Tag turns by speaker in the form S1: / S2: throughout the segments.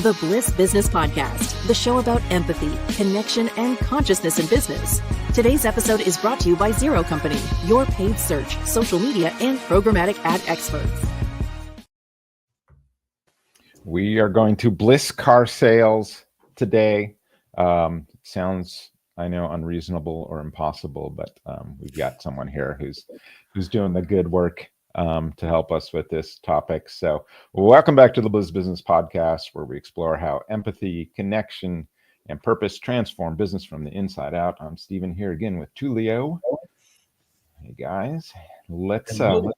S1: The Bliss Business Podcast, the show about empathy, connection, and consciousness in business. Today's episode is brought to you by Zero Company, your paid search, social media, and programmatic ad experts.
S2: We are going to Bliss car sales today. Sounds, I know, unreasonable or impossible, but we've got someone here who's doing the good work to help us with this topic. So welcome back to the Bliss Business Podcast, where we explore how empathy, connection, and purpose transform business from the inside out. I'm Stephen here again with Tullio. Hey guys, let's get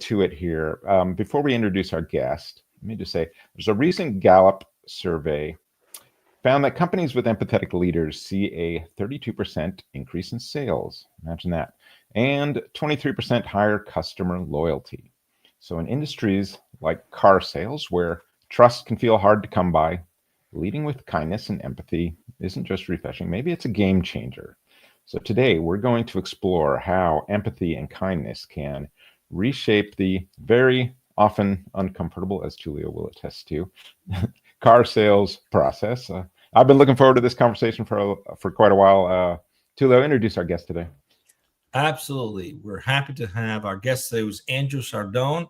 S2: to it here. Before we introduce our guest, let me just say there's a recent Gallup survey found that companies with empathetic leaders see a 32% increase in sales. Imagine that. And 23% higher customer loyalty. So in industries like car sales, where trust can feel hard to come by, leading with kindness and empathy isn't just refreshing, maybe it's a game changer. So today we're going to explore how empathy and kindness can reshape the very often uncomfortable, as Tullio will attest to, car sales process. I've been looking forward to this conversation for quite a while. Tullio, introduce our guest today.
S3: Absolutely. We're happy to have our guest today, who's Andrew Sardone.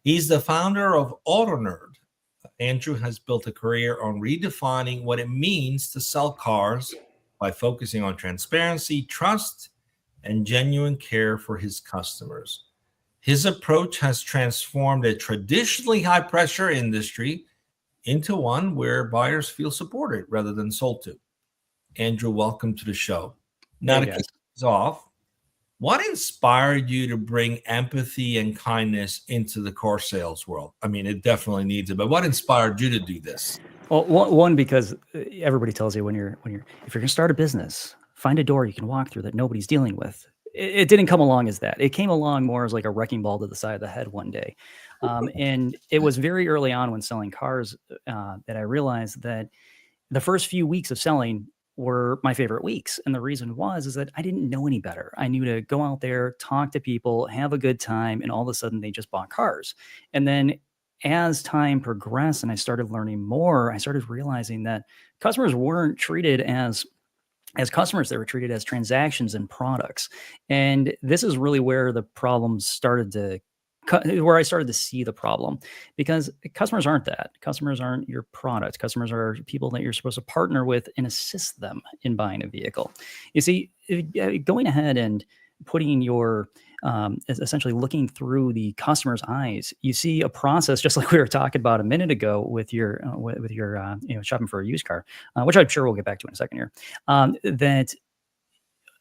S3: He's the founder of AutoKnerd. Andrew has built a career on redefining what it means to sell cars by focusing on transparency, trust, and genuine care for his customers. His approach has transformed a traditionally high-pressure industry into one where buyers feel supported rather than sold to. Andrew, welcome to the show. Now, to kick things off, what inspired you to bring empathy and kindness into the car sales world? I mean, it definitely needs it, but what inspired you to do this?
S4: Well, one, because everybody tells you if you're going to start a business, find a door you can walk through that nobody's dealing with. It didn't come along as that. It came along more as like a wrecking ball to the side of the head one day. And it was very early on when selling cars that I realized that the first few weeks of selling were my favorite weeks. And the reason is that I didn't know any better. I knew to go out there, talk to people, have a good time, and all of a sudden they just bought cars. And then as time progressed and I started learning more, I started realizing that customers weren't treated as customers. They were treated as transactions and products. And this is really where the problems started to where I started to see the problem, because customers aren't that. Customers aren't your product. Customers are people that you're supposed to partner with and assist them in buying a vehicle. You see, going ahead and putting your essentially looking through the customer's eyes, you see a process just like we were talking about a minute ago with your shopping for a used car, which I'm sure we'll get back to in a second here. That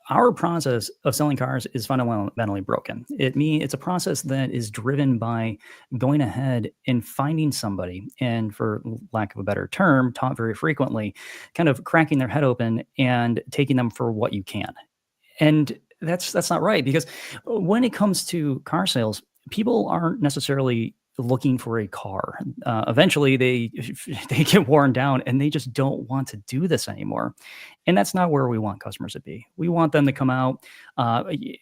S4: our process of selling cars is fundamentally broken. It's a process that is driven by going ahead and finding somebody, and for lack of a better term, taught very frequently, kind of cracking their head open and taking them for what you can. And that's not right, because when it comes to car sales, people aren't necessarily looking for a car. Eventually they get worn down and they just don't want to do this anymore. And that's not where we want customers to be. We want them to come out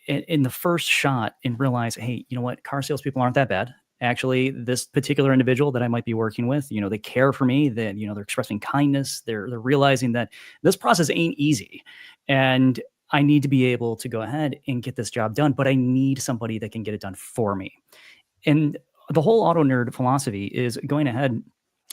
S4: in the first shot and realize, hey, you know what? Car salespeople aren't that bad. Actually, this particular individual that I might be working with, they care for me, that, they're expressing kindness. They're realizing that this process ain't easy. And I need to be able to go ahead and get this job done, but I need somebody that can get it done for me. And the whole AutoKnerd philosophy is going ahead,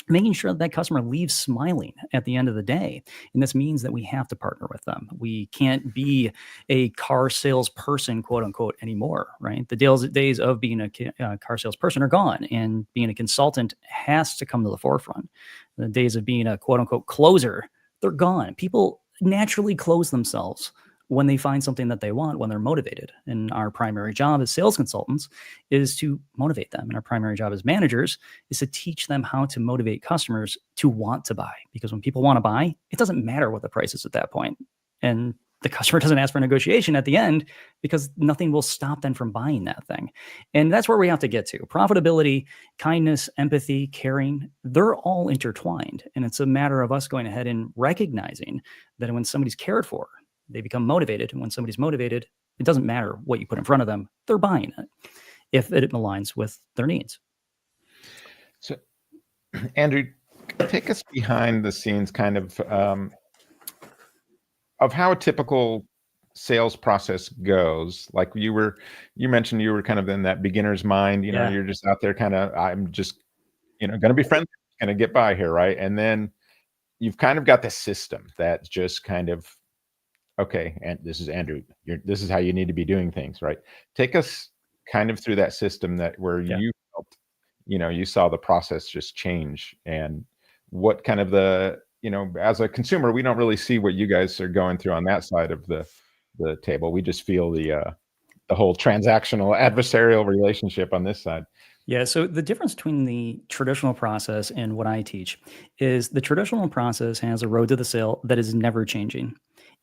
S4: making sure that customer leaves smiling at the end of the day. And this means that we have to partner with them. We can't be a car salesperson, quote unquote, anymore, right? The days of being a car salesperson are gone, and being a consultant has to come to the forefront. The days of being a quote unquote closer, they're gone. People naturally close themselves when they find something that they want, when they're motivated. And our primary job as sales consultants is to motivate them. And our primary job as managers is to teach them how to motivate customers to want to buy. Because when people want to buy, it doesn't matter what the price is at that point. And the customer doesn't ask for negotiation at the end, because nothing will stop them from buying that thing. And that's where we have to get to. Profitability, kindness, empathy, caring, they're all intertwined. And it's a matter of us going ahead and recognizing that when somebody's cared for, they become motivated. And when somebody's motivated, it doesn't matter what you put in front of them, they're buying it if it aligns with their needs.
S2: So Andrew, take us behind the scenes kind of how a typical sales process goes. Like you mentioned you were kind of in that beginner's mind,
S4: Yeah.
S2: you're just out there kind of, I'm just, going to be friendly, going to get by here. Right. And then you've kind of got the system that's just kind of, okay, and this is Andrew, this is how you need to be doing things. Right. Take us kind of through that system where
S4: Yeah.
S2: you felt, you saw the process just change, and what kind of as a consumer, we don't really see what you guys are going through on that side of the table. We just feel the whole transactional adversarial relationship on this side.
S4: Yeah. So the difference between the traditional process and what I teach is the traditional process has a road to the sale that is never changing.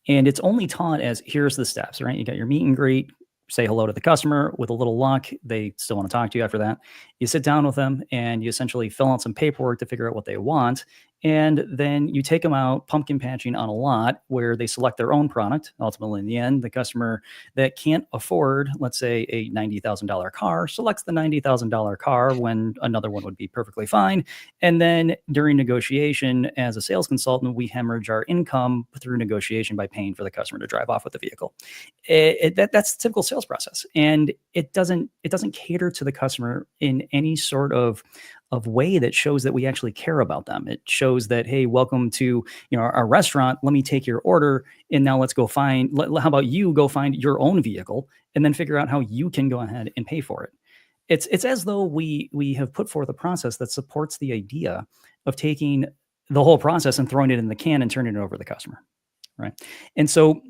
S4: And it's only taught as here's the steps, right? You got your meet and greet, say hello to the customer. With a little luck, they still want to talk to you after that. You sit down with them and you essentially fill out some paperwork to figure out what they want. And then you take them out pumpkin patching on a lot where they select their own product. Ultimately, in the end, the customer that can't afford, let's say, a $90,000 car selects the $90,000 car when another one would be perfectly fine. And then during negotiation, as a sales consultant, we hemorrhage our income through negotiation by paying for the customer to drive off with the vehicle. That's the typical sales process, and it doesn't cater to the customer in any sort of way that shows that we actually care about them. It shows that, hey, welcome to our restaurant. Let me take your order, and now let's go find. How about you go find your own vehicle, and then figure out how you can go ahead and pay for it. It's as though we have put forth a process that supports the idea of taking the whole process and throwing it in the can and turning it over to the customer, right? And so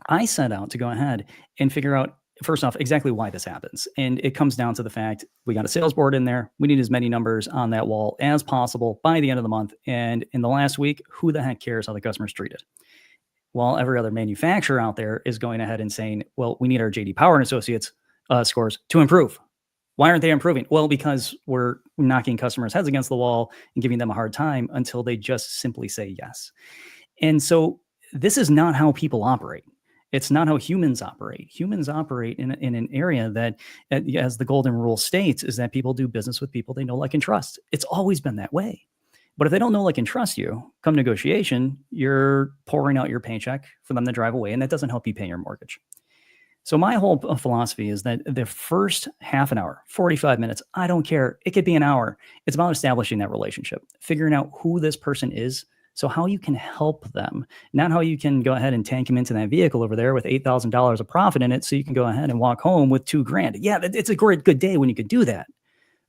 S4: I set out to go ahead and figure out, first off, exactly why this happens. And it comes down to the fact we got a sales board in there. We need as many numbers on that wall as possible by the end of the month. And in the last week, who the heck cares how the customer's treated? While every other manufacturer out there is going ahead and saying, well, we need our JD Power and Associates scores to improve. Why aren't they improving? Well, because we're knocking customers' heads against the wall and giving them a hard time until they just simply say yes. And so this is not how people operate. It's not how humans operate. Humans operate in an area that, as the golden rule states, is that people do business with people they know, like, and trust. It's always been that way. But if they don't know, like, and trust you, come negotiation, you're pouring out your paycheck for them to drive away, and that doesn't help you pay your mortgage. So my whole philosophy is that the first half an hour, 45 minutes, I don't care. It could be an hour. It's about establishing that relationship, figuring out who this person is, so how you can help them, not how you can go ahead and tank them into that vehicle over there with $8,000 of profit in it so you can go ahead and walk home with $2,000. Yeah, it's a great, good day when you could do that.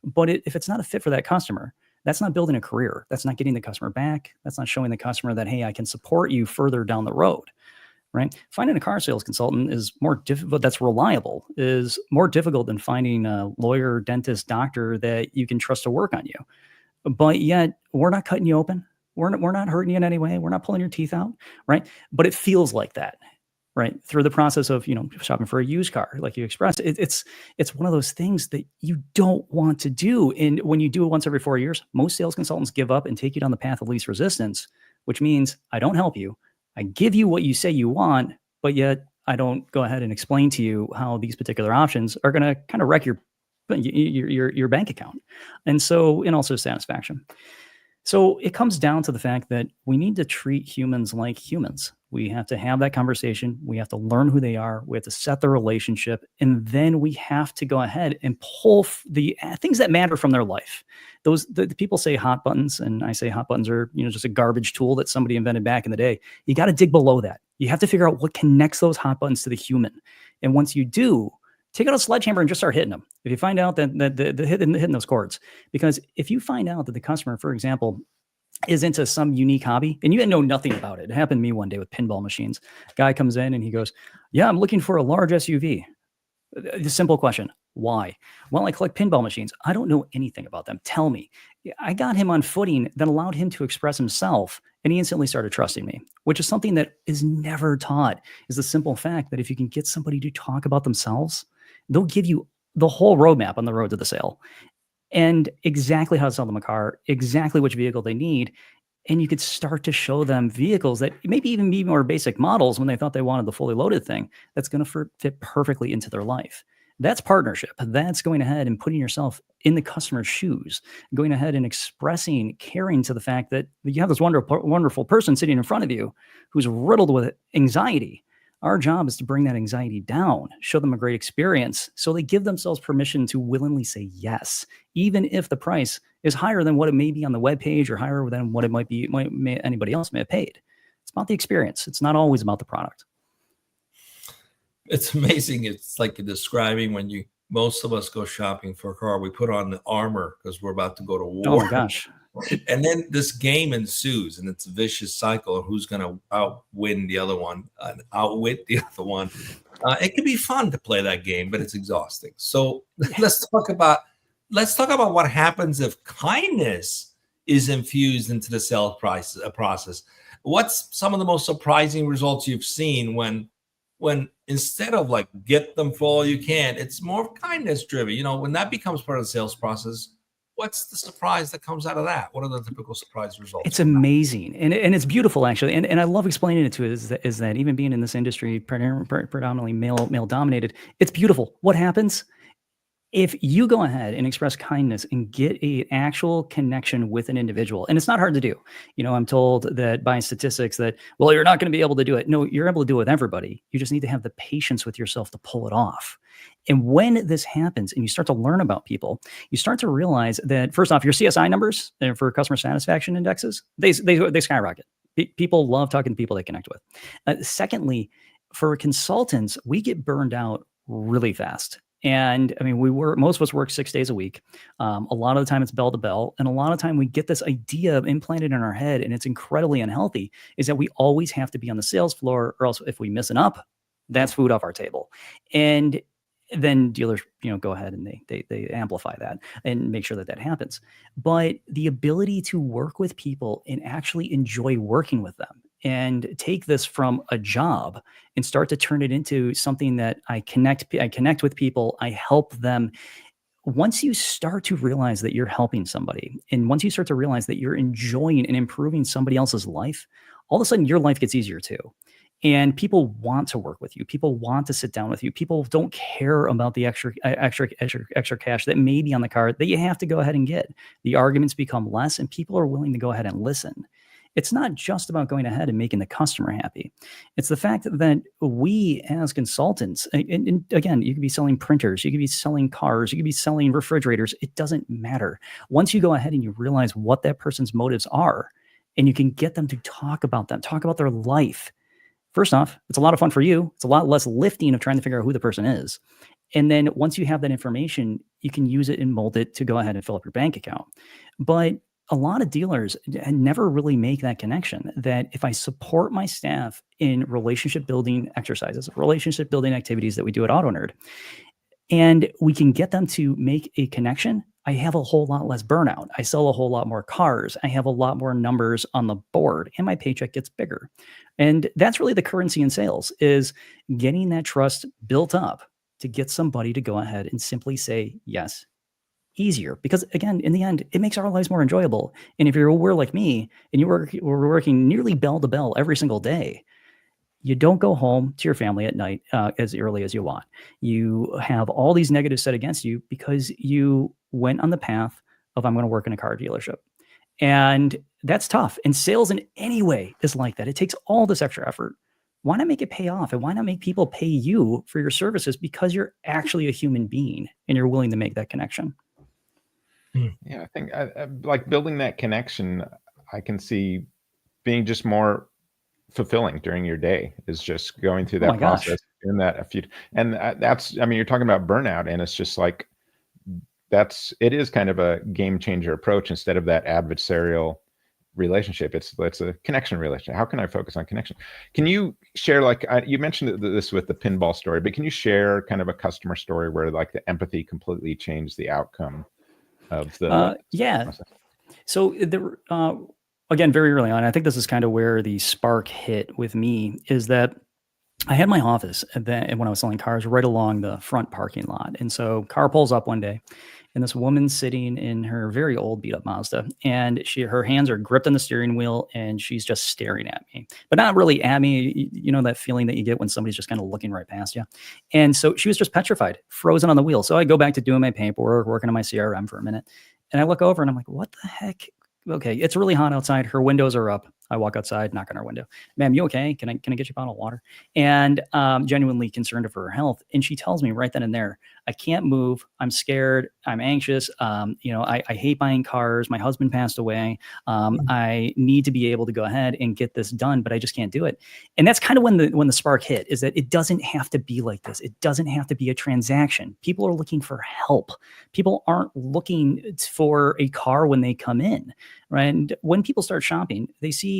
S4: But if it's not a fit for that customer, that's not building a career. That's not getting the customer back. That's not showing the customer that, hey, I can support you further down the road, right? Finding a car sales consultant is more difficult. That's reliable is more difficult than finding a lawyer, dentist, doctor that you can trust to work on you. But yet we're not cutting you open. We're not hurting you in any way. We're not pulling your teeth out, right? But it feels like that, right? Through the process of, shopping for a used car, like you expressed, it's one of those things that you don't want to do. And when you do it once every 4 years, most sales consultants give up and take you down the path of least resistance, which means I don't help you. I give you what you say you want, but yet I don't go ahead and explain to you how these particular options are going to kind of wreck your bank account. And also satisfaction. So it comes down to the fact that we need to treat humans like humans. We have to have that conversation. We have to learn who they are. We have to set the relationship. And then we have to go ahead and pull the things that matter from their life. The people say hot buttons, and I say hot buttons are just a garbage tool that somebody invented back in the day. You got to dig below that. You have to figure out what connects those hot buttons to the human. And once you do, take out a sledgehammer and just start hitting them. If you find out that hitting those chords, because if you find out that the customer, for example, is into some unique hobby and you know nothing about it. It happened to me one day with pinball machines. Guy comes in and he goes, yeah, I'm looking for a large SUV. The simple question, why? Well, I collect pinball machines. I don't know anything about them. Tell me. I got him on footing that allowed him to express himself, and he instantly started trusting me, which is something that is never taught, is the simple fact that if you can get somebody to talk about themselves, they'll give you the whole roadmap on the road to the sale and exactly how to sell them a car, exactly which vehicle they need. And you could start to show them vehicles that maybe even be more basic models when they thought they wanted the fully loaded thing that's going to fit perfectly into their life. That's partnership. That's going ahead and putting yourself in the customer's shoes, going ahead and expressing caring to the fact that you have this wonderful person sitting in front of you who's riddled with anxiety. Our job is to bring that anxiety down, show them a great experience, so they give themselves permission to willingly say yes, even if the price is higher than what it may be on the webpage or higher than what it might be anybody else may have paid. It's about the experience. It's not always about the product.
S3: It's amazing. It's like describing when most of us go shopping for a car, we put on the armor because we're about to go to war.
S4: Oh my gosh.
S3: And then this game ensues, and it's a vicious cycle of who's going to outwin the other one, outwit the other one. It can be fun to play that game, but it's exhausting. So let's talk about what happens if kindness is infused into the sales process. What's some of the most surprising results you've seen when instead of like get them for all you can, it's more kindness driven? When that becomes part of the sales process, what's the surprise that comes out of that? What are the typical surprise results?
S4: It's amazing. And it's beautiful, actually. And I love explaining it to it is that even being in this industry, predominantly male dominated, it's beautiful. What happens if you go ahead and express kindness and get an actual connection with an individual? And it's not hard to do. I'm told that by statistics that, well, you're not going to be able to do it. No, you're able to do it with everybody. You just need to have the patience with yourself to pull it off. And when this happens and you start to learn about people, you start to realize that, first off, your CSI numbers for customer satisfaction indexes, they skyrocket. People love talking to people they connect with. Secondly, for consultants, we get burned out really fast. And I mean, most of us work 6 days a week. A lot of the time it's bell to bell. And a lot of the time we get this idea implanted in our head, and it's incredibly unhealthy, is that we always have to be on the sales floor, or else if we miss an up, that's food off our table. And then dealers, go ahead and they amplify that and make sure that happens. But the ability to work with people and actually enjoy working with them, and take this from a job and start to turn it into something that I connect with people, I help them. Once you start to realize that you're helping somebody, and once you start to realize that you're enjoying and improving somebody else's life, all of a sudden your life gets easier too. And people want to work with you. People want to sit down with you. People don't care about the extra cash that may be on the card that you have to go ahead and get. The arguments become less, and people are willing to go ahead and listen. It's not just about going ahead and making the customer happy. It's the fact that we as consultants, and again, you could be selling printers, you could be selling cars, you could be selling refrigerators. It doesn't matter. Once you go ahead and you realize what that person's motives are, and you can get them to talk about their life. First off, it's a lot of fun for you. It's a lot less lifting of trying to figure out who the person is. And then once you have that information, you can use it and mold it to go ahead and fill up your bank account. But a lot of dealers never really make that connection, that if I support my staff in relationship building exercises, relationship building activities that we do at AutoKnerd, and we can get them to make a connection, I have a whole lot less burnout. I sell a whole lot more cars. I have a lot more numbers on the board, and my paycheck gets bigger. And that's really the currency in sales, is getting that trust built up to get somebody to go ahead and simply say yes easier. Because again, in the end, it makes our lives more enjoyable. And if we're like me and we're working nearly bell to bell every single day, you don't go home to your family at night as early as you want. You have all these negatives set against you because you went on the path of, I'm going to work in a car dealership. And that's tough. And sales in any way is like that. It takes all this extra effort. Why not make it pay off? And why not make people pay you for your services because you're actually a human being and you're willing to make that connection?
S2: Yeah, I think like building that connection, I can see being just more fulfilling during your day, is just going through that process, doing that that's, I mean, you're talking about burnout, and it's just like, it is kind of a game changer approach. Instead of that adversarial relationship, it's a connection relationship. How can I focus on connection? Can you share, like, you mentioned this with the pinball story, but can you share kind of a customer story where like the empathy completely changed the outcome of the process?
S4: So again, very early on, I think this is kind of where the spark hit with me, is that I had my office when I was selling cars right along the front parking lot. And so car pulls up one day, and this woman's sitting in her very old beat up Mazda, and her hands are gripped on the steering wheel, and she's just staring at me, but not really at me. You know that feeling that you get when somebody's just kind of looking right past you. And so she was just petrified, frozen on the wheel. So I go back to doing my paperwork, working on my CRM for a minute, and I look over and I'm like, what the heck? Okay, it's really hot outside. Her windows are up. I walk outside, knock on her window. Ma'am, you okay? Can I get you a bottle of water? And genuinely concerned for her health. And she tells me right then and there, I can't move. I'm scared. I'm anxious. I hate buying cars. My husband passed away. I need to be able to go ahead and get this done, but I just can't do it. And that's kind of when the spark hit, is that it doesn't have to be like this. It doesn't have to be a transaction. People are looking for help. People aren't looking for a car when they come in, right? And when people start shopping, they see,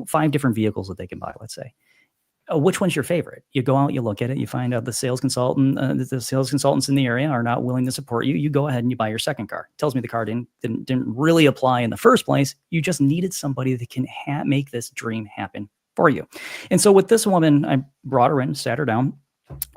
S4: 5 different vehicles that they can buy, let's say. Which one's your favorite? You go out, you look at it, you find out the sales consultants in the area are not willing to support you. You go ahead and you buy your second car. Tells me the car didn't really apply in the first place. You just needed somebody that can make this dream happen for you. And so with this woman, I brought her in, sat her down,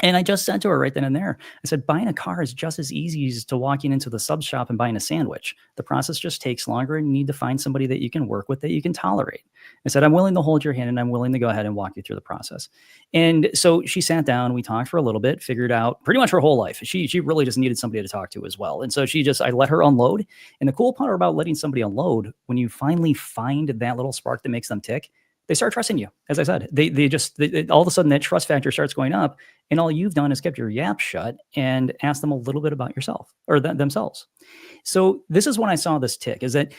S4: and I just said to her right then and there, I said, buying a car is just as easy as to walking into the sub shop and buying a sandwich. The process just takes longer, and you need to find somebody that you can work with, that you can tolerate. I said, I'm willing to hold your hand, and I'm willing to go ahead and walk you through the process. And so she sat down, we talked for a little bit, figured out pretty much her whole life. She really just needed somebody to talk to as well. And so I let her unload. And the cool part about letting somebody unload, when you finally find that little spark that makes them tick, they start trusting you. As I said, they all of a sudden that trust factor starts going up, and all you've done is kept your yap shut and asked them a little bit about yourself or themselves. So this is when I saw this tick, is that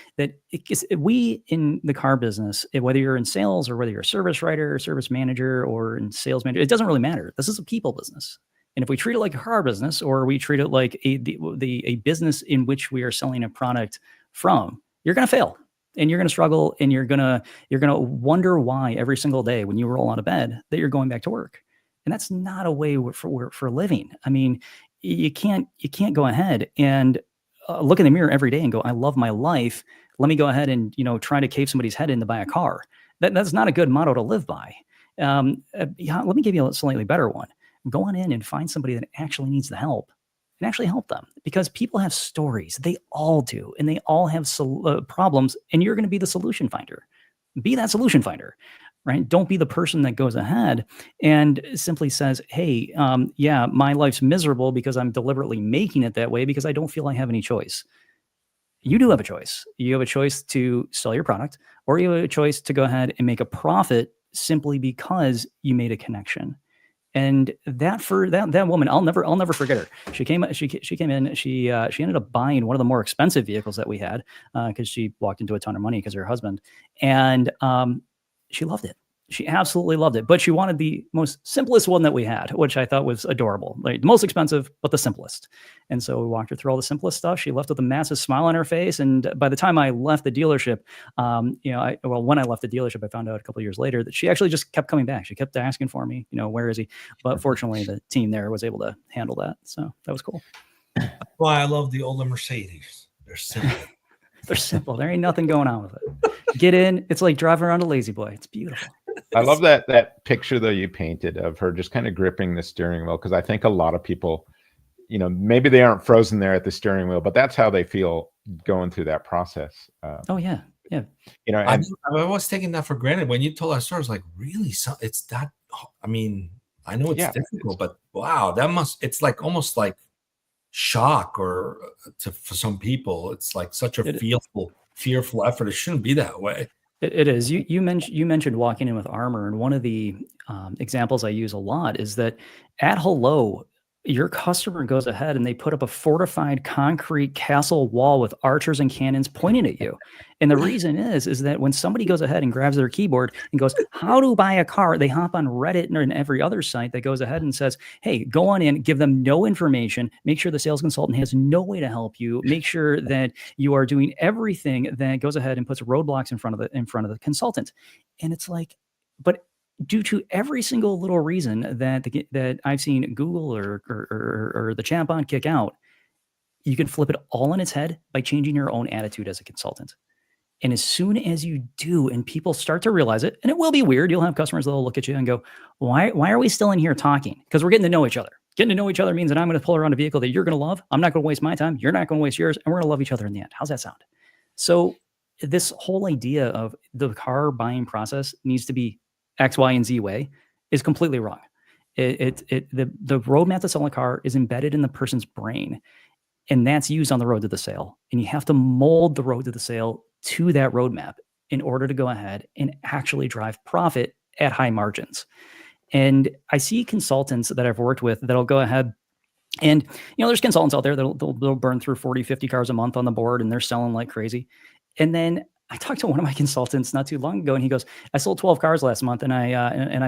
S4: we in the car business, whether you're in sales or whether you're a service writer or service manager or in sales manager, it doesn't really matter. This is a people business. And if we treat it like a car business, or we treat it like a business in which we are selling a product from, you're going to fail. And you're going to struggle, and you're going to wonder why every single day when you roll out of bed that you're going back to work. And that's not a way for living. I mean, you can't go ahead and look in the mirror every day and go, I love my life. Let me go ahead and, try to cave somebody's head in to buy a car. That's not a good motto to live by. Let me give you a slightly better one. Go on in and find somebody that actually needs the help. And actually help them, because people have stories. They all do. And they all have problems. And you're going to be the solution finder. Be that solution finder, right? Don't be the person that goes ahead and simply says, hey, my life's miserable because I'm deliberately making it that way because I don't feel I have any choice. You do have a choice. You have a choice to sell your product, or you have a choice to go ahead and make a profit simply because you made a connection. And that woman, I'll never forget her. She came in. She ended up buying one of the more expensive vehicles that we had because she walked into a ton of money because of her husband, and she loved it. She absolutely loved it. But she wanted the most simplest one that we had, which I thought was adorable. Like the most expensive, but the simplest. And so we walked her through all the simplest stuff. She left with a massive smile on her face. And by the time I left the dealership, when I left the dealership, I found out a couple of years later that she actually just kept coming back. She kept asking for me, where is he? But fortunately, the team there was able to handle that. So that was cool.
S3: That's why I love the older Mercedes. They're simple.
S4: They're simple. There ain't nothing going on with it. Get in. It's like driving around a lazy boy. It's beautiful.
S2: I love that picture though you painted of her just kind of gripping the steering wheel, because I think a lot of people, maybe they aren't frozen there at the steering wheel, but that's how they feel going through that process.
S4: Oh yeah. And
S3: I've always taken that for granted. When you told our story, I was like, really? So it's that? I mean, I know it's difficult, but wow, it's like almost like shock for some people. It's like such a fearful effort. It shouldn't be that way.
S4: It is. You mentioned walking in with armor, and one of the examples I use a lot is that at hello, your customer goes ahead and they put up a fortified concrete castle wall with archers and cannons pointing at you. And the reason is that when somebody goes ahead and grabs their keyboard and goes, how to buy a car? They hop on Reddit and every other site that goes ahead and says, hey, go on in, give them no information, make sure the sales consultant has no way to help you, make sure that you are doing everything that goes ahead and puts roadblocks in front of the consultant. And it's like, but due to every single little reason that I've seen Google or the chatbot kick out, you can flip it all on its head by changing your own attitude as a consultant. And as soon as you do, and people start to realize it, and it will be weird, you'll have customers that'll look at you and go, why are we still in here talking? Because we're getting to know each other. Getting to know each other means that I'm going to pull around a vehicle that you're going to love. I'm not going to waste my time. You're not going to waste yours. And we're going to love each other in the end. How's that sound? So this whole idea of the car buying process needs to be X, Y, and Z way is completely wrong. The roadmap to sell a car is embedded in the person's brain, and that's used on the road to the sale. And you have to mold the road to the sale to that roadmap in order to go ahead and actually drive profit at high margins. And I see consultants that I've worked with that'll go ahead and, there's consultants out there that'll they'll burn through 40, 50 cars a month on the board, and they're selling like crazy. And then I talked to one of my consultants not too long ago, and he goes, I sold 12 cars last month, and I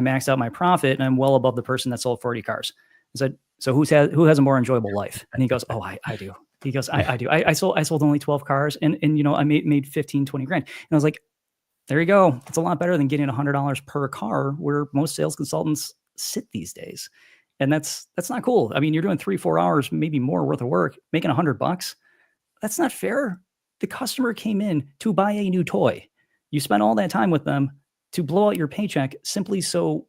S4: maxed out my profit, and I'm well above the person that sold 40 cars. I said, so who has a more enjoyable life? And he goes, oh, I do. He goes, I do. I sold only 12 cars, and I made 15, 20 grand. And I was like, there you go. It's a lot better than getting $100 per car where most sales consultants sit these days. And that's not cool. I mean, you're doing 3-4 hours, maybe more worth of work, making $100. That's not fair. The customer came in to buy a new toy. You spent all that time with them to blow out your paycheck simply so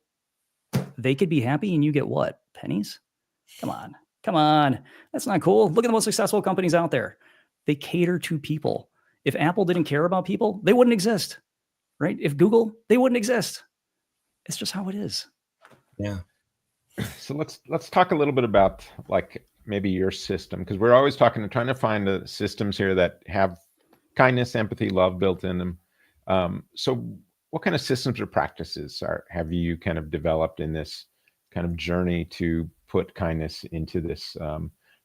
S4: they could be happy, and you get what? Pennies? Come on. That's not cool. Look at the most successful companies out there. They cater to people. If Apple didn't care about people, they wouldn't exist, right? If Google, they wouldn't exist. It's just how it is.
S3: Yeah.
S2: So let's talk a little bit about like maybe your system, because we're always trying to find the systems here that have kindness, empathy, love built in them. So what kind of systems or practices have you kind of developed in this kind of journey to put kindness into this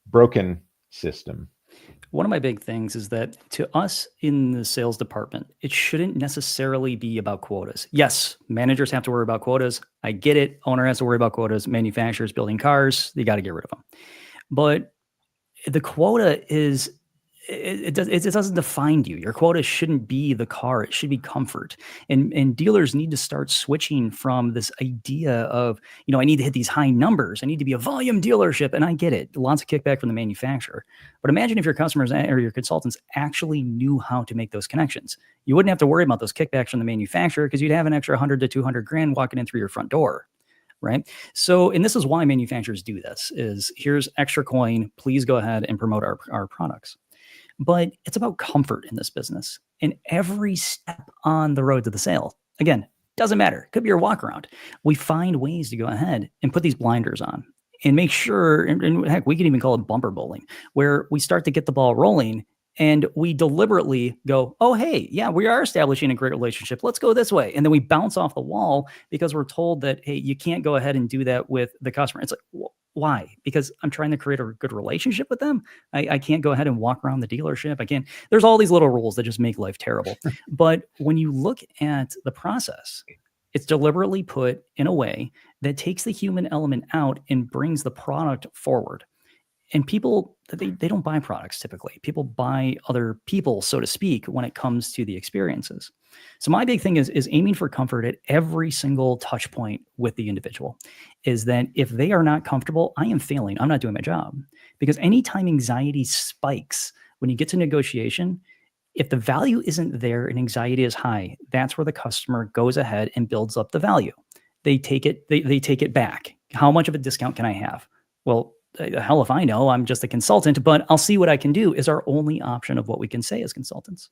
S2: broken system?
S4: One of my big things is that to us in the sales department, it shouldn't necessarily be about quotas. Yes, managers have to worry about quotas. I get it. Owner has to worry about quotas. Manufacturers building cars, you got to get rid of them. But the quota it doesn't define you. Your quota shouldn't be the car. It should be comfort. And dealers need to start switching from this idea of, I need to hit these high numbers. I need to be a volume dealership. And I get it. Lots of kickback from the manufacturer. But imagine if your customers or your consultants actually knew how to make those connections. You wouldn't have to worry about those kickbacks from the manufacturer because you'd have an extra 100 to 200 grand walking in through your front door. Right. So, and this is why manufacturers do this is here's extra coin. Please go ahead and promote our products. But it's about comfort in this business. And every step on the road to the sale, again, doesn't matter. Could be your walk around. We find ways to go ahead and put these blinders on and make sure, and heck, we can even call it bumper bowling, where we start to get the ball rolling and we deliberately go, oh, hey, yeah, we are establishing a great relationship. Let's go this way. And then we bounce off the wall because we're told that, hey, you can't go ahead and do that with the customer. It's like, why? Because I'm trying to create a good relationship with them. I can't go ahead and walk around the dealership. I can't. There's all these little rules that just make life terrible. But when you look at the process, it's deliberately put in a way that takes the human element out and brings the product forward. And people, they don't buy products typically. People buy other people, so to speak, when it comes to the experiences. So my big thing is aiming for comfort at every single touch point with the individual. Is that if they are not comfortable, I am failing. I'm not doing my job. Because anytime anxiety spikes, when you get to negotiation, if the value isn't there and anxiety is high, that's where the customer goes ahead and builds up the value. They take it, they take it back. How much of a discount can I have? Well, hell if I know, I'm just a consultant, but I'll see what I can do is our only option of what we can say as consultants.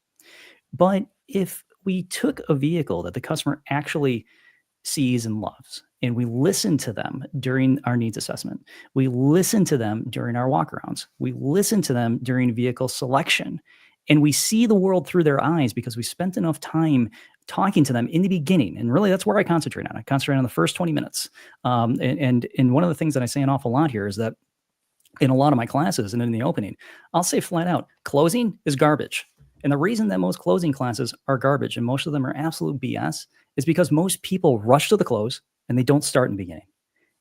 S4: But if we took a vehicle that the customer actually sees and loves, and we listen to them during our needs assessment, we listen to them during our walkarounds, we listen to them during vehicle selection, and we see the world through their eyes because we spent enough time talking to them in the beginning. And really, that's where I concentrate on. I concentrate on the first 20 minutes. And one of the things that I say an awful lot here is that in a lot of my classes and in the opening, I'll say flat out, closing is garbage. And the reason that most closing classes are garbage and most of them are absolute BS is because most people rush to the close and they don't start in the beginning.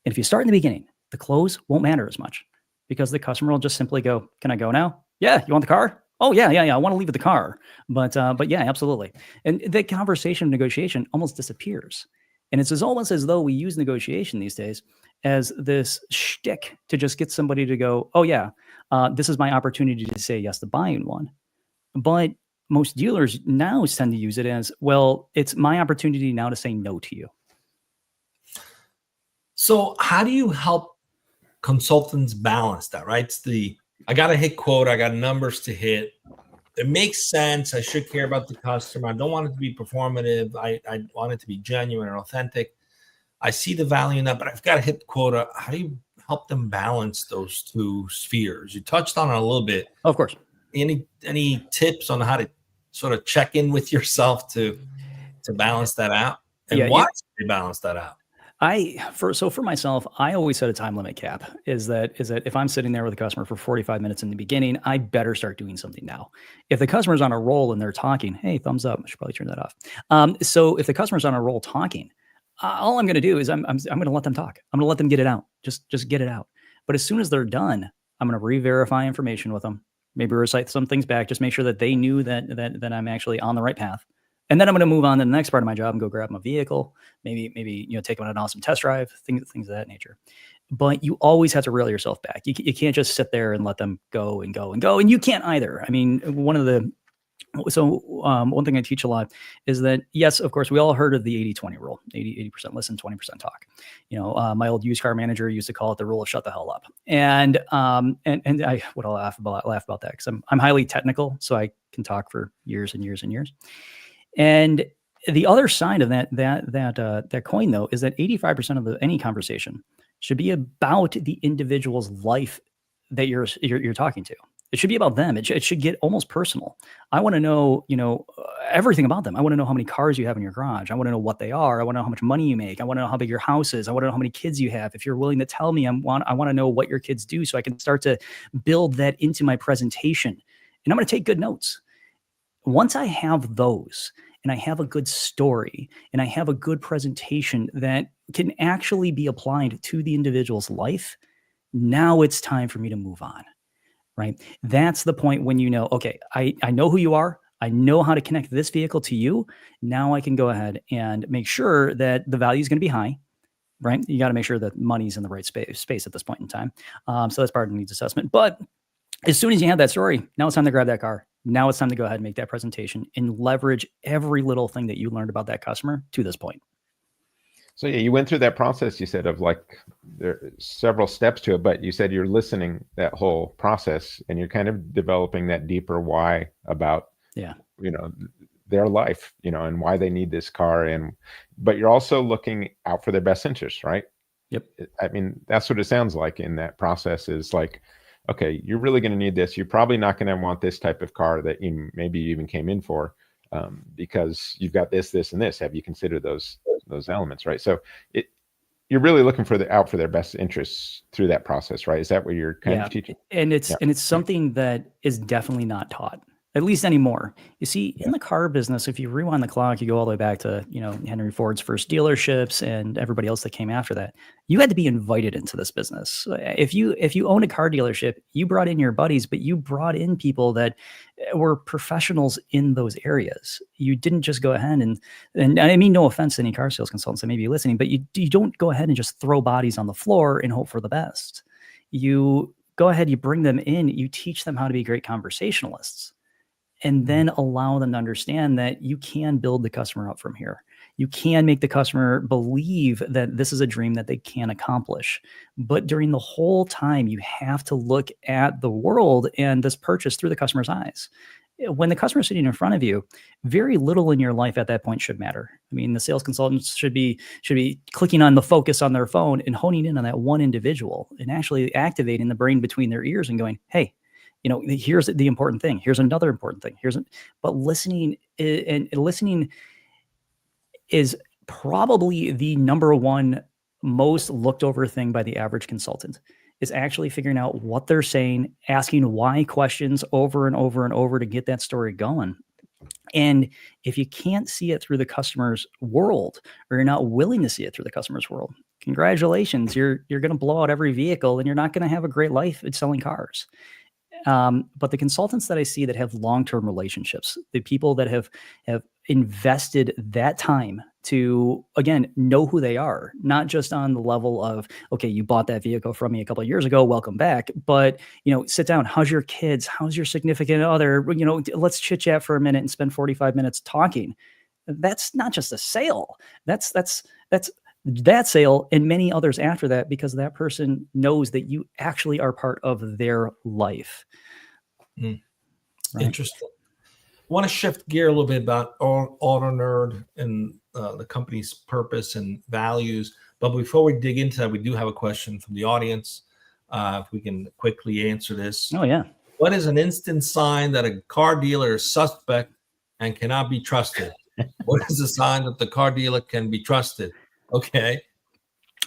S4: And if you start in the beginning, the close won't matter as much because the customer will just simply go, can I go now? Yeah. You want the car? Oh yeah. I want to leave with the car. But yeah, absolutely. And the conversation of negotiation almost disappears. And it's almost as though we use negotiation these days as this shtick to just get somebody to go, oh yeah, this is my opportunity to say yes to buying one. But most dealers now tend to use it as, well, it's my opportunity now to say no to you.
S3: So how do you help consultants balance that, right? It's I got to hit quota. I got numbers to hit. It makes sense. I should care about the customer. I don't want it to be performative. I want it to be genuine and authentic. I see the value in that, but I've got to hit quota. How do you help them balance those two spheres? You touched on it a little bit.
S4: Of course.
S3: Any tips on how to sort of check in with yourself to balance that out? And why should you balance that out?
S4: For myself, I always set a time limit cap is that if I'm sitting there with a customer for 45 minutes in the beginning, I better start doing something now. If the customer's on a roll and they're talking, hey, thumbs up, I should probably turn that off. So if the customer's on a roll talking, all I'm going to do is I'm going to let them talk. I'm going to let them get it out. Just get it out. But as soon as they're done, I'm going to re-verify information with them, maybe recite some things back, just make sure that they knew that I'm actually on the right path. And then I'm going to move on to the next part of my job and go grab my vehicle, maybe take them on an awesome test drive, things of that nature. But you always have to reel yourself back. You can't just sit there and let them go and go and go. And you can't either. I mean, one thing I teach a lot is that, yes, of course, we all heard of the 80-20 rule, 80% listen, 20% talk. My old used car manager used to call it the rule of shut the hell up. And I would laugh about that because I'm highly technical, so I can talk for years and years and years. And the other side of that coin, though, is that 85% of any conversation should be about the individual's life that you're talking to. It should be about them. It should get almost personal. I want to know, everything about them. I want to know how many cars you have in your garage. I want to know what they are. I want to know how much money you make. I want to know how big your house is. I want to know how many kids you have. If you're willing to tell me, I want to know what your kids do so I can start to build that into my presentation. And I'm going to take good notes. Once I have those, and I have a good story, and I have a good presentation that can actually be applied to the individual's life, now it's time for me to move on, right? That's the point when okay, I know who you are. I know how to connect this vehicle to you. Now I can go ahead and make sure that the value is going to be high, right? You got to make sure that money's in the right space at this point in time. So that's part of the needs assessment. But as soon as you have that story, now it's time to grab that car. Now it's time to go ahead and make that presentation and leverage every little thing that you learned about that customer to this point.
S2: So yeah, you went through that process, you said, of like there are several steps to it, but you said you're listening that whole process and you're kind of developing that deeper why about, their life, and why they need this car. But you're also looking out for their best interests, right?
S4: Yep.
S2: I mean, that's what it sounds like in that process is like, okay, you're really going to need this. You're probably not going to want this type of car that maybe you even came in for because you've got this, and this. Have you considered those elements, right? So you're really looking out for their best interests through that process, right? Is that what you're kind of teaching?
S4: And it's something that is definitely not taught, at least anymore. You see, in the car business, if you rewind the clock, you go all the way back to, Henry Ford's first dealerships and everybody else that came after that. You had to be invited into this business. If you owned a car dealership, you brought in your buddies, but you brought in people that were professionals in those areas. You didn't just go ahead and I mean, no offense to any car sales consultants that may be listening, but you don't go ahead and just throw bodies on the floor and hope for the best. You go ahead, you bring them in, you teach them how to be great conversationalists. And then allow them to understand that you can build the customer up from here. You can make the customer believe that this is a dream that they can accomplish. But during the whole time, you have to look at the world and this purchase through the customer's eyes. When the customer is sitting in front of you, very little in your life at that point should matter. I mean, the sales consultants should be clicking on the focus on their phone and honing in on that one individual and actually activating the brain between their ears and going, hey, here's the important thing. Here's another important thing. But listening is probably the number one most looked over thing by the average consultant is actually figuring out what they're saying, asking why questions over and over and over to get that story going. And if you can't see it through the customer's world, or you're not willing to see it through the customer's world, congratulations, you're going to blow out every vehicle and you're not going to have a great life at selling cars. But the consultants that I see that have long-term relationships, the people that have invested that time to, again, know who they are, not just on the level of, okay, you bought that vehicle from me a couple of years ago, welcome back. But, sit down. How's your kids? How's your significant other? Let's chit chat for a minute and spend 45 minutes talking. That's not just a sale. That's that sale and many others after that, because that person knows that you actually are part of their life.
S3: Right?
S4: Interesting.
S3: I want to shift gear a little bit about AutoKnerd and the company's purpose and values. But before we dig into that, we do have a question from the audience. If we can quickly answer this.
S4: Oh, yeah.
S3: What is an instant sign that a car dealer is suspect and cannot be trusted? What is a sign that the car dealer can be trusted? Okay.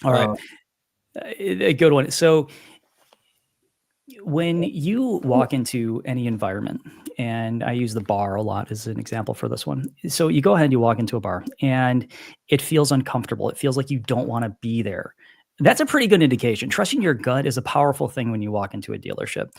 S4: All right. A good one. So when you walk into any environment, and I use the bar a lot as an example for this one. So you go ahead and you walk into a bar and it feels uncomfortable. It feels like you don't want to be there. That's a pretty good indication. Trusting your gut is a powerful thing when you walk into a dealership.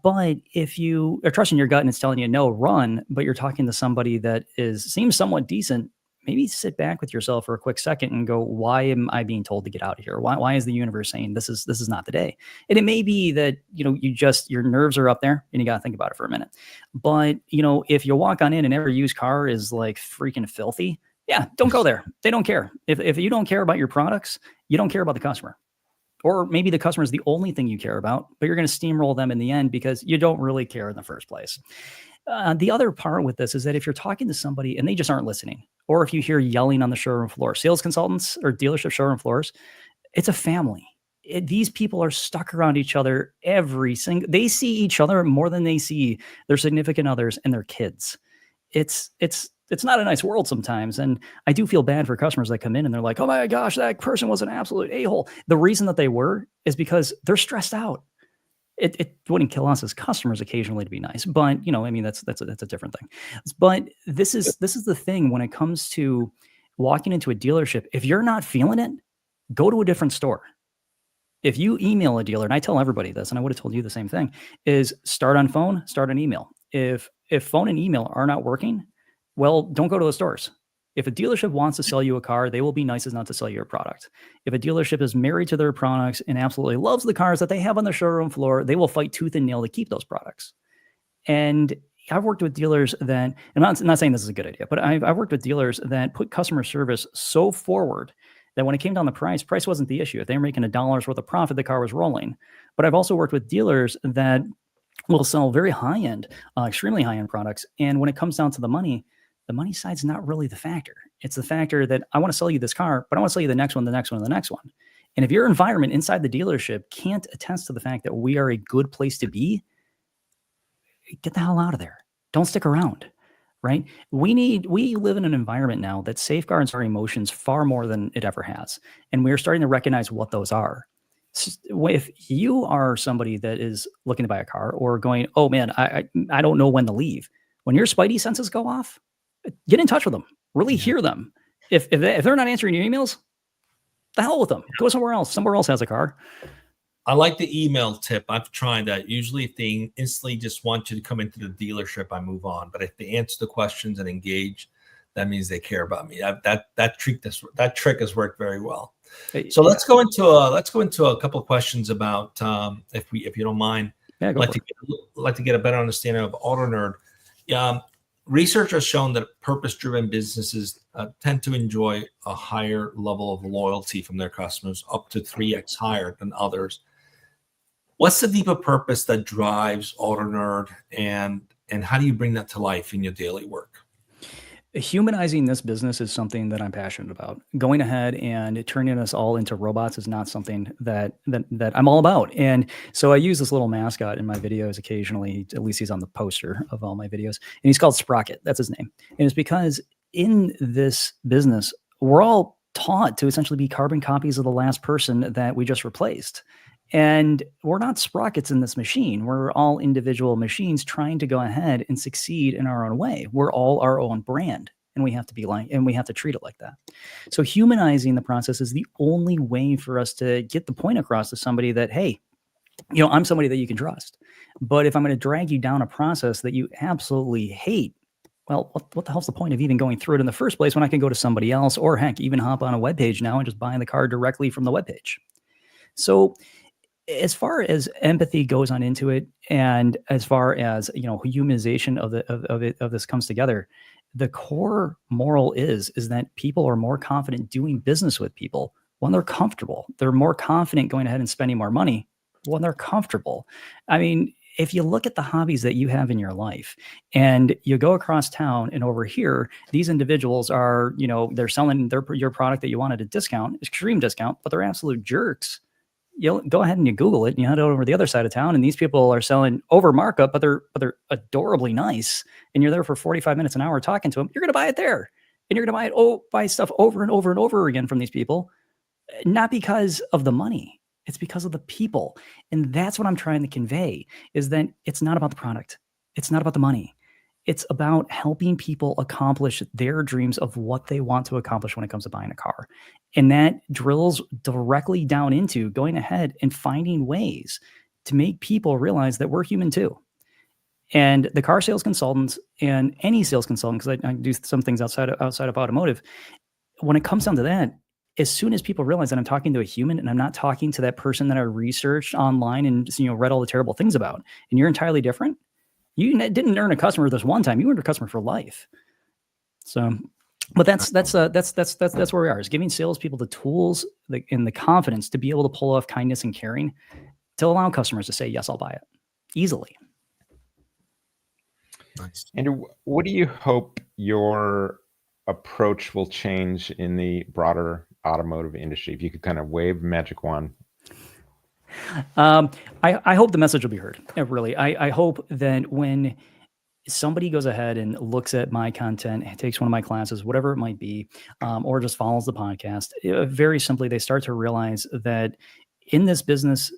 S4: But if you are trusting your gut and it's telling you no, run, but you're talking to somebody that seems somewhat decent, maybe sit back with yourself for a quick second and go, why am I being told to get out of here? Why is the universe saying this is not the day? And it may be that, your nerves are up there and you got to think about it for a minute. But, if you walk on in and every used car is like freaking filthy, yeah, don't go there. They don't care. If you don't care about your products, you don't care about the customer. Or maybe the customer is the only thing you care about, but you're going to steamroll them in the end because you don't really care in the first place. The other part with this is that if you're talking to somebody and they just aren't listening, or if you hear yelling on the showroom floor, sales consultants or dealership showroom floors, it's a family. These people are stuck around each other they see each other more than they see their significant others and their kids. It's not a nice world sometimes. And I do feel bad for customers that come in and they're like, oh my gosh, that person was an absolute a-hole. The reason that they were is because they're stressed out. It wouldn't kill us as customers occasionally to be nice, but that's a different thing. But this is the thing when it comes to walking into a dealership. If you're not feeling it, go to a different store. If you email a dealer, and I tell everybody this, and I would have told you the same thing, is start on phone, start on email. If phone and email are not working, well, don't go to the stores. If a dealership wants to sell you a car, they will be nice as not to sell you a product. If a dealership is married to their products and absolutely loves the cars that they have on the showroom floor, they will fight tooth and nail to keep those products. And I've worked with dealers that, and I'm not saying this is a good idea, but I've worked with dealers that put customer service so forward that when it came down to price wasn't the issue. If they were making $1 worth of profit, the car was rolling. But I've also worked with dealers that will sell very high-end, extremely high-end products. And when it comes down to the money side's not really the factor. It's the factor that I want to sell you this car, but I want to sell you the next one, the next one, and the next one. And if your environment inside the dealership can't attest to the fact that we are a good place to be, get the hell out of there. Don't stick around, right? We live in an environment now that safeguards our emotions far more than it ever has. And we're starting to recognize what those are. If you are somebody that is looking to buy a car or going, oh man, I don't know when to leave. When your spidey senses go off, get in touch with them. Really hear them. If they're not answering your emails, the hell with them. Go somewhere else. Somewhere else has a car.
S3: I like the email tip. I've tried that. Usually if they instantly just want you to come into the dealership, I move on. But if they answer the questions and engage, that means they care about me. That trick has worked very well. So let's go into a couple of questions about if you don't mind.
S4: Yeah,
S3: I'd like to get a better understanding of AutoKnerd. Research has shown that purpose-driven businesses tend to enjoy a higher level of loyalty from their customers, up to 3x higher than others. What's the deeper purpose that drives AutoKnerd, and how do you bring that to life in your daily work?
S4: Humanizing this business is something that I'm passionate about. Going ahead and turning us all into robots is not something that I'm all about. And so I use this little mascot in my videos occasionally. At least he's on the poster of all my videos. And he's called Sprocket. That's his name. And it's because in this business, we're all taught to essentially be carbon copies of the last person that we just replaced. And we're not sprockets in this machine. We're all individual machines trying to go ahead and succeed in our own way. We're all our own brand, and we have to treat it like that. So humanizing the process is the only way for us to get the point across to somebody that, hey, I'm somebody that you can trust. But if I'm going to drag you down a process that you absolutely hate, well, what the hell's the point of even going through it in the first place when I can go to somebody else, or heck, even hop on a webpage now and just buy the car directly from the webpage? So as far as empathy goes on into it, and as far as humanization of this comes together, the core moral is that people are more confident doing business with people when they're comfortable. They're more confident going ahead and spending more money when they're comfortable. I mean, if you look at the hobbies that you have in your life and you go across town and over here, these individuals are, they're selling your product that you wanted at a discount, extreme discount, but they're absolute jerks. You'll go ahead and you Google it and you head over the other side of town and these people are selling over markup, but they're adorably nice. And you're there for 45 minutes, an hour talking to them. You're going to buy it there and you're going to buy stuff over and over and over again from these people, not because of the money. It's because of the people. And that's what I'm trying to convey, is that it's not about the product. It's not about the money. It's about helping people accomplish their dreams of what they want to accomplish when it comes to buying a car. And that drills directly down into going ahead and finding ways to make people realize that we're human too. And the car sales consultants and any sales consultant, because I do some things outside of automotive, when it comes down to that, as soon as people realize that I'm talking to a human and I'm not talking to that person that I researched online and read all the terrible things about, and you're entirely different, you didn't earn a customer this one time. You earned a customer for life. So, but that's where we are, is giving salespeople the tools and the confidence to be able to pull off kindness and caring to allow customers to say, yes, I'll buy it easily.
S3: Nice.
S2: Andrew, what do you hope your approach will change in the broader automotive industry? If you could kind of wave a magic wand.
S4: I hope the message will be heard. Really, I hope that when somebody goes ahead and looks at my content, takes one of my classes, whatever it might be, or just follows the podcast, very simply, they start to realize that in this business,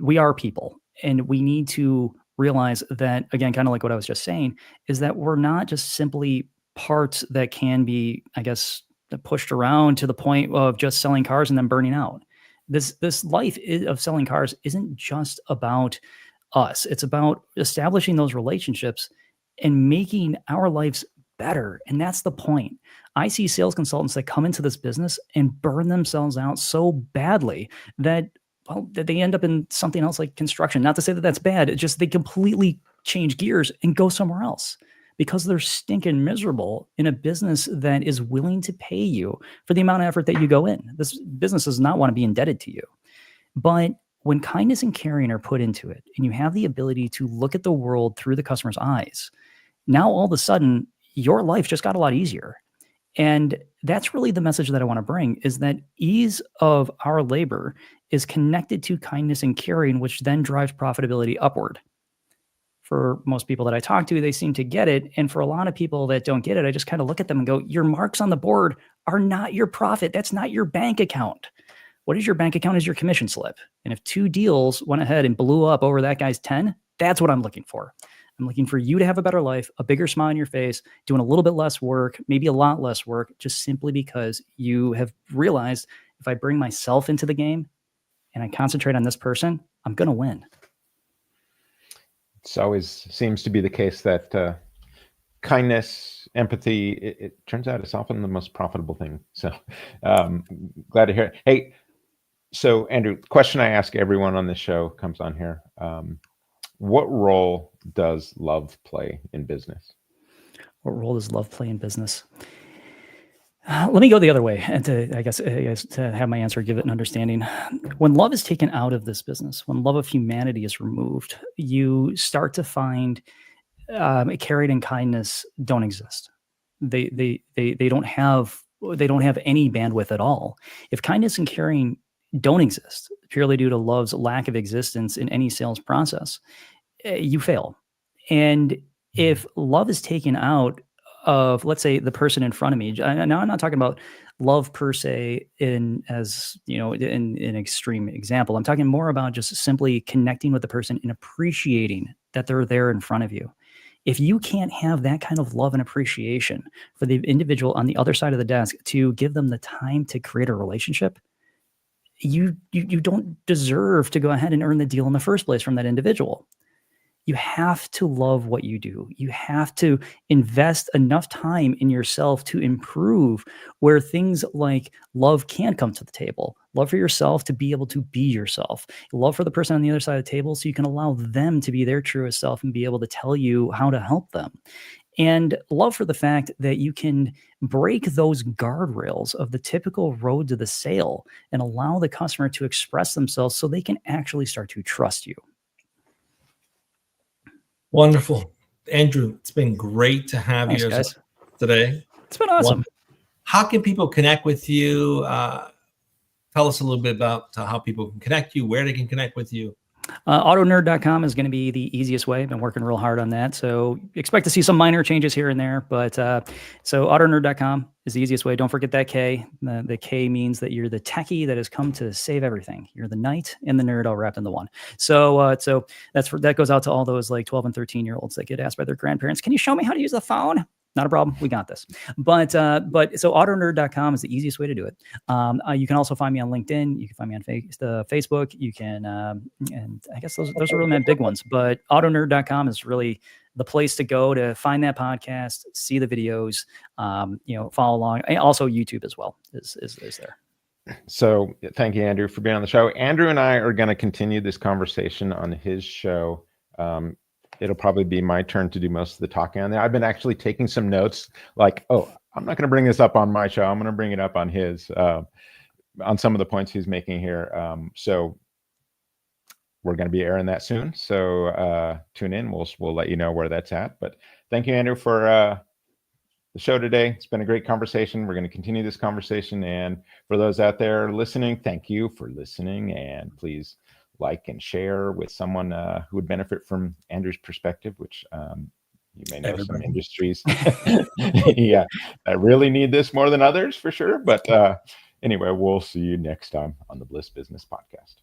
S4: we are people, and we need to realize that, again, kind of like what I was just saying, is that we're not just simply parts that can be, I guess, pushed around to the point of just selling cars and then burning out. This life of selling cars isn't just about us. It's about establishing those relationships and making our lives better. And that's the point. I see sales consultants that come into this business and burn themselves out so badly that they end up in something else like construction. Not to say that that's bad. It's just they completely change gears and go somewhere else, because they're stinking miserable in a business that is willing to pay you for the amount of effort that you go in. This business does not want to be indebted to you. But when kindness and caring are put into it, and you have the ability to look at the world through the customer's eyes, now all of a sudden, your life just got a lot easier. And that's really the message that I want to bring, is that ease of our labor is connected to kindness and caring, which then drives profitability upward. For most people that I talk to, they seem to get it. And for a lot of people that don't get it, I just kind of look at them and go, your marks on the board are not your profit. That's not your bank account. What is your bank account? Is your commission slip. And if 2 deals went ahead and blew up over that guy's 10, that's what I'm looking for. I'm looking for you to have a better life, a bigger smile on your face, doing a little bit less work, maybe a lot less work, just simply because you have realized, if I bring myself into the game and I concentrate on this person, I'm going to win.
S2: It's always seems to be the case that kindness, empathy, it turns out it's often the most profitable thing. So glad to hear it. Hey, so Andrew, question I ask everyone on this show comes on here. What role does love play in business?
S4: What role does love play in business? Let me go the other way, and to have my answer give it an understanding. When love is taken out of this business, when love of humanity is removed, you start to find caring and kindness don't exist. They don't have any bandwidth at all. If kindness and caring don't exist purely due to love's lack of existence in any sales process, you fail. And if love is taken out of, let's say, the person in front of me. Now, I'm not talking about love per se in an extreme example. I'm talking more about just simply connecting with the person and appreciating that they're there in front of you. If you can't have that kind of love and appreciation for the individual on the other side of the desk to give them the time to create a relationship, you don't deserve to go ahead and earn the deal in the first place from that individual. You have to love what you do. You have to invest enough time in yourself to improve, where things like love can come to the table. Love for yourself to be able to be yourself. Love for the person on the other side of the table so you can allow them to be their truest self and be able to tell you how to help them. and love for the fact that you can break those guardrails of the typical road to the sale and allow the customer to express themselves so they can actually start to trust you.
S3: Wonderful. Andrew, it's been great to have
S4: Thanks,
S3: you
S4: guys.
S3: today.
S4: It's been awesome.
S3: How can people connect with you? Tell us a little bit about how people can connect you, where they can connect with you.
S4: AutoKnerd.com is going to be the easiest way. I've been working real hard on that. So expect to see some minor changes here and there. But so AutoKnerd.com is the easiest way. Don't forget that K. The K means that you're the techie that has come to save everything. You're the knight and the nerd all wrapped into one. So that goes out to all those like 12 and 13-year-olds that get asked by their grandparents, can you show me how to use the phone? Not a problem. We got this. But so AutoKnerd.com is the easiest way to do it. You can also find me on LinkedIn. You can find me on Facebook. You can, and I guess those are really my big ones. But AutoKnerd.com is really the place to go to find that podcast, see the videos, follow along. And also YouTube as well is there.
S2: So thank you, Andrew, for being on the show. Andrew and I are going to continue this conversation on his show. It'll probably be my turn to do most of the talking on there. I've been actually taking some notes like, oh, I'm not going to bring this up on my show. I'm going to bring it up on his, on some of the points he's making here. So we're going to be airing that soon. So tune in. We'll let you know where that's at. But thank you, Andrew, for the show today. It's been a great conversation. We're going to continue this conversation. And for those out there listening, thank you for listening. And please like and share with someone who would benefit from Andrew's perspective, which you may know some industries that really need this more than others for sure. But anyway, we'll see you next time on the Bliss Business Podcast.